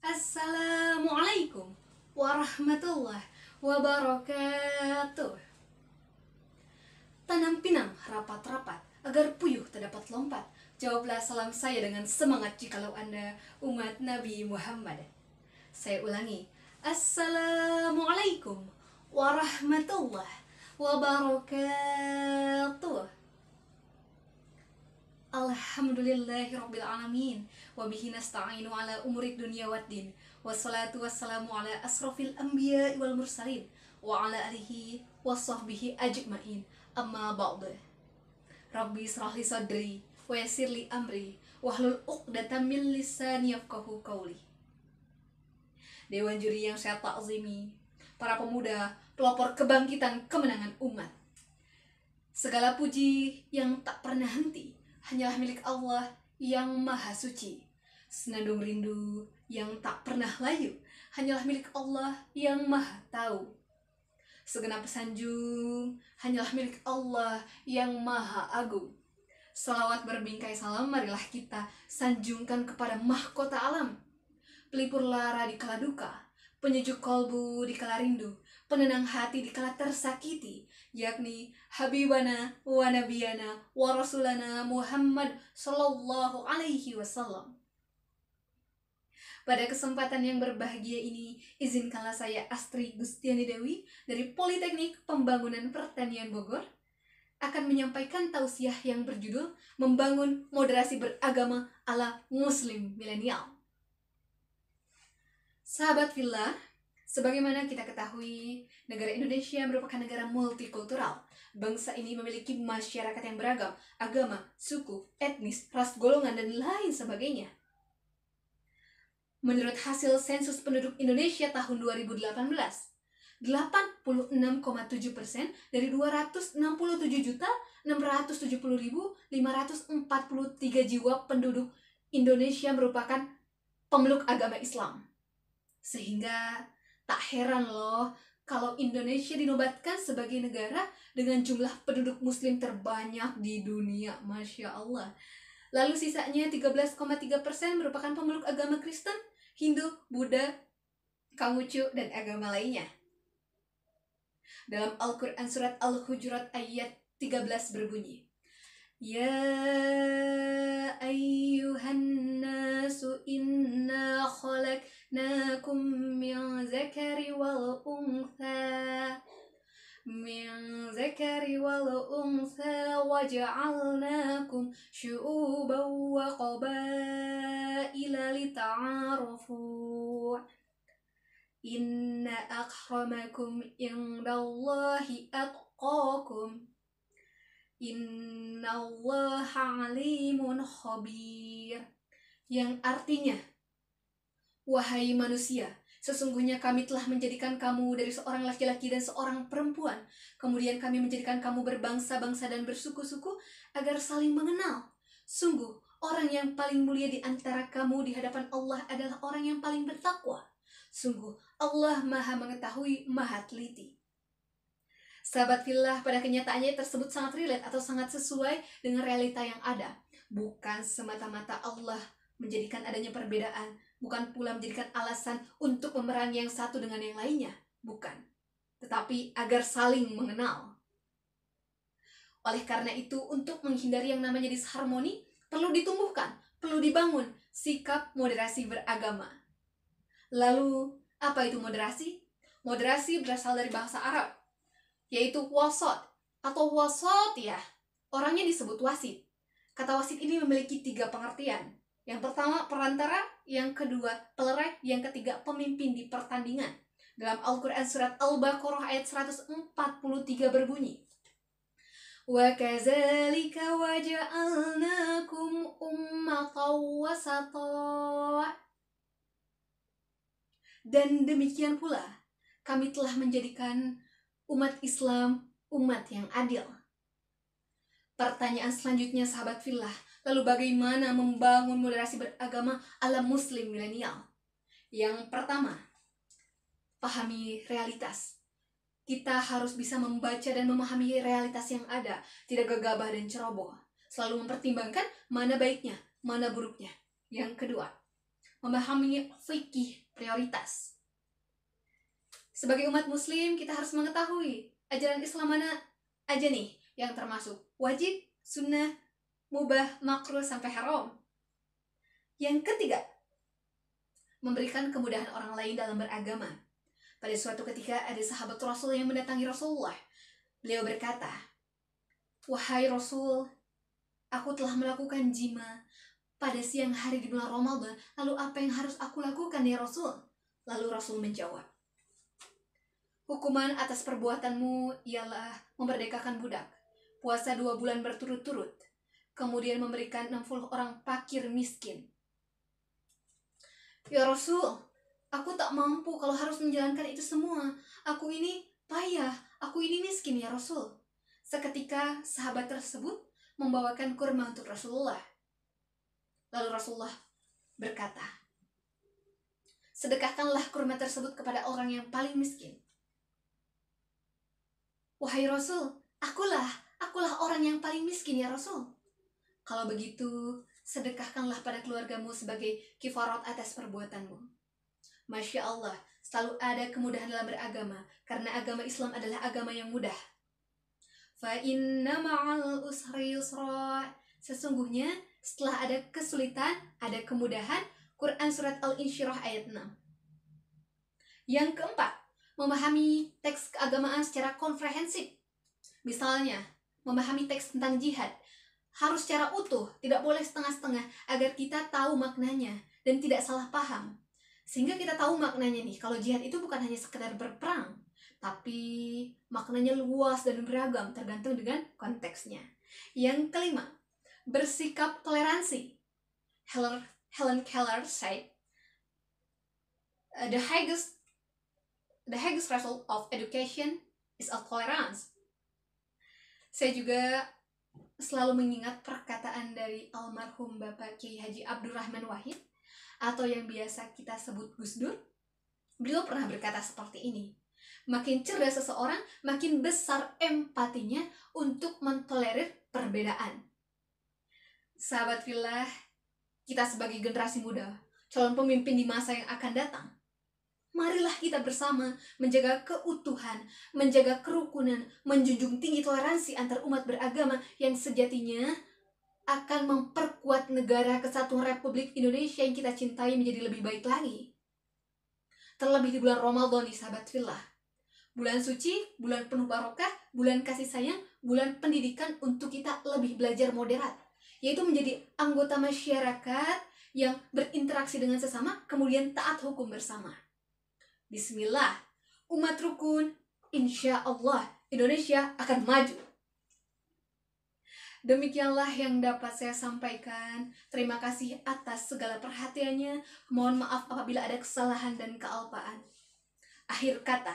Assalamualaikum warahmatullahi wabarakatuh. Tanam pinang rapat-rapat agar puyuh tak dapat lompat. Jawablah salam saya dengan semangat jikalau Anda umat Nabi Muhammad. Saya ulangi. Assalamualaikum warahmatullahi wabarakatuh. Alhamdulillahirrabbilalamin. Wabihi nasta'inu ala umurid dunia waddin. Wassalatu wassalamu ala asrafil anbiya wal mursalin. Wa ala alihi wa sahbihi ajma'in. Amma ba'du. Rabbi israhli sadri wa yassirli amri wahlul uqdatam min lisani yafqahu qawli. Dewan juri yang saya takzimi, para pemuda, pelopor kebangkitan kemenangan umat. Segala puji yang tak pernah henti hanyalah milik Allah yang maha suci. Senandung rindu yang tak pernah layu hanyalah milik Allah yang maha tahu. Segenap sanjung hanyalah milik Allah yang maha agung. Salawat berbingkai salam marilah kita sanjungkan kepada mahkota alam. Pelipur lara di kala duka, penyejuk kolbu di kala rindu, penenang hati di kala tersakiti, yakni Habibana wa Nabiyana wa Rasulana Muhammad Sallallahu Alaihi Wasallam. Pada kesempatan yang berbahagia ini, izinkanlah saya Astri Gustiani Dewi dari Politeknik Pembangunan Pertanian Bogor akan menyampaikan tausiah yang berjudul Membangun Moderasi Beragama ala Muslim Milenial. Sahabat fillah, sebagaimana kita ketahui, negara Indonesia merupakan negara multikultural. Bangsa ini memiliki masyarakat yang beragam, agama, suku, etnis, ras, golongan, dan lain sebagainya. Menurut hasil sensus penduduk Indonesia tahun 2018, 86,7% dari 267.670.543 jiwa penduduk Indonesia merupakan pemeluk agama Islam. Sehingga tak heran loh kalau Indonesia dinobatkan sebagai negara dengan jumlah penduduk muslim terbanyak di dunia. Masya Allah. Lalu sisanya 13,3% merupakan pemeluk agama Kristen, Hindu, Buddha, Konghucu, dan agama lainnya. Dalam Al-Quran surat Al-Hujurat ayat 13 berbunyi, Ya ayyuhan nasu inna khalaqnakum min zakari wal untha waja'alnakum syu'uban wa qabaila lita'arafu Inna akramakum indallahi atqakum Innallaha alimun khabir. Yang artinya, wahai manusia, sesungguhnya kami telah menjadikan kamu dari seorang laki-laki dan seorang perempuan. Kemudian kami menjadikan kamu berbangsa-bangsa dan bersuku-suku agar saling mengenal. Sungguh, orang yang paling mulia di antara kamu di hadapan Allah adalah orang yang paling bertakwa. Sungguh, Allah maha mengetahui, maha teliti. Sahabat fillah, pada kenyataannya tersebut sangat relate atau sangat sesuai dengan realita yang ada. Bukan semata-mata Allah menjadikan adanya perbedaan, bukan pula menjadikan alasan untuk memerangi yang satu dengan yang lainnya. Bukan. Tetapi agar saling mengenal. Oleh karena itu, untuk menghindari yang namanya disharmoni, perlu ditumbuhkan, perlu dibangun sikap moderasi beragama. Lalu, apa itu moderasi? Moderasi berasal dari bahasa Arab, yaitu wasat atau wasatiyah. Orangnya disebut wasit. Kata wasit ini memiliki 3 pengertian. Yang pertama, perantara. Yang kedua, pelerai. Yang ketiga, pemimpin di pertandingan. Dalam Al-Quran surat Al-Baqarah ayat 143 berbunyi, Wa kadzalika waja'alnakum ummatan wasata. Dan demikian pula, kami telah menjadikan umat Islam umat yang adil. Pertanyaan selanjutnya sahabat fillah, lalu bagaimana membangun moderasi beragama ala muslim milenial? Yang pertama, pahami realitas. Kita harus bisa membaca dan memahami realitas yang ada, tidak gegabah dan ceroboh. Selalu mempertimbangkan mana baiknya, mana buruknya. Yang kedua, memahami fikih prioritas. Sebagai umat muslim, kita harus mengetahui ajaran Islam mana aja nih yang termasuk wajib, sunnah, mubah, makruh, sampai haram. Yang ketiga, memberikan kemudahan orang lain dalam beragama. Pada suatu ketika ada sahabat Rasul yang mendatangi Rasulullah. Beliau berkata, "Wahai Rasul, aku telah melakukan jima pada siang hari di bulan Ramadan. Lalu apa yang harus aku lakukan ya Rasul?" Lalu Rasul menjawab, "Hukuman atas perbuatanmu ialah memerdekakan budak, puasa 2 bulan berturut-turut, kemudian memberikan 60 orang fakir miskin." "Ya Rasul, aku tak mampu kalau harus menjalankan itu semua. Aku ini payah, aku ini miskin ya Rasul." Seketika sahabat tersebut membawakan kurma untuk Rasulullah. Lalu Rasulullah berkata, "Sedekahkanlah kurma tersebut kepada orang yang paling miskin." "Wahai Rasul, akulah orang yang paling miskin ya Rasul." "Kalau begitu, sedekahkanlah pada keluargamu sebagai kifarat atas perbuatanmu." Masya Allah, selalu ada kemudahan dalam beragama, karena agama Islam adalah agama yang mudah. Fa inna ma'al usri yusra. Sesungguhnya setelah ada kesulitan, ada kemudahan. Quran Surat Al-Insyirah ayat 6. Yang keempat, memahami teks keagamaan secara komprehensif. Misalnya, memahami teks tentang jihad harus secara utuh, tidak boleh setengah-setengah, agar kita tahu maknanya dan tidak salah paham. Sehingga kita tahu maknanya nih, kalau jihad itu bukan hanya sekedar berperang, tapi maknanya luas dan beragam tergantung dengan konteksnya. Yang kelima, bersikap toleransi. Helen Keller said, the highest result of education is a tolerance. Saya juga selalu mengingat perkataan dari almarhum Bapak Kiai Haji Abdurrahman Wahid, atau yang biasa kita sebut Gus Dur. Beliau pernah berkata seperti ini, makin cerdas seseorang, makin besar empatinya untuk mentolerir perbedaan. Sahabat fillah, kita sebagai generasi muda, calon pemimpin di masa yang akan datang, marilah kita bersama menjaga keutuhan, menjaga kerukunan, menjunjung tinggi toleransi antar umat beragama yang sejatinya akan memperkuat negara kesatuan Republik Indonesia yang kita cintai menjadi lebih baik lagi. Terlebih di bulan Ramadan nih sahabat fillah. Bulan suci, bulan penuh barokah, bulan kasih sayang, bulan pendidikan untuk kita lebih belajar moderat, yaitu menjadi anggota masyarakat yang berinteraksi dengan sesama, kemudian taat hukum bersama. Bismillah, umat rukun, insya Allah Indonesia akan maju. Demikianlah yang dapat saya sampaikan. Terima kasih atas segala perhatiannya. Mohon maaf apabila ada kesalahan dan kealpaan. Akhir kata,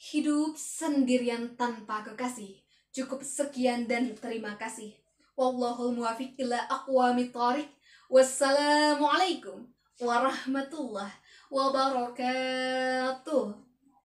hidup sendirian tanpa kekasih. Cukup sekian dan terima kasih. Wallahul muwafiq ila aqwamit thoriq. Wassalamualaikum warahmatullahi wabarakatuh.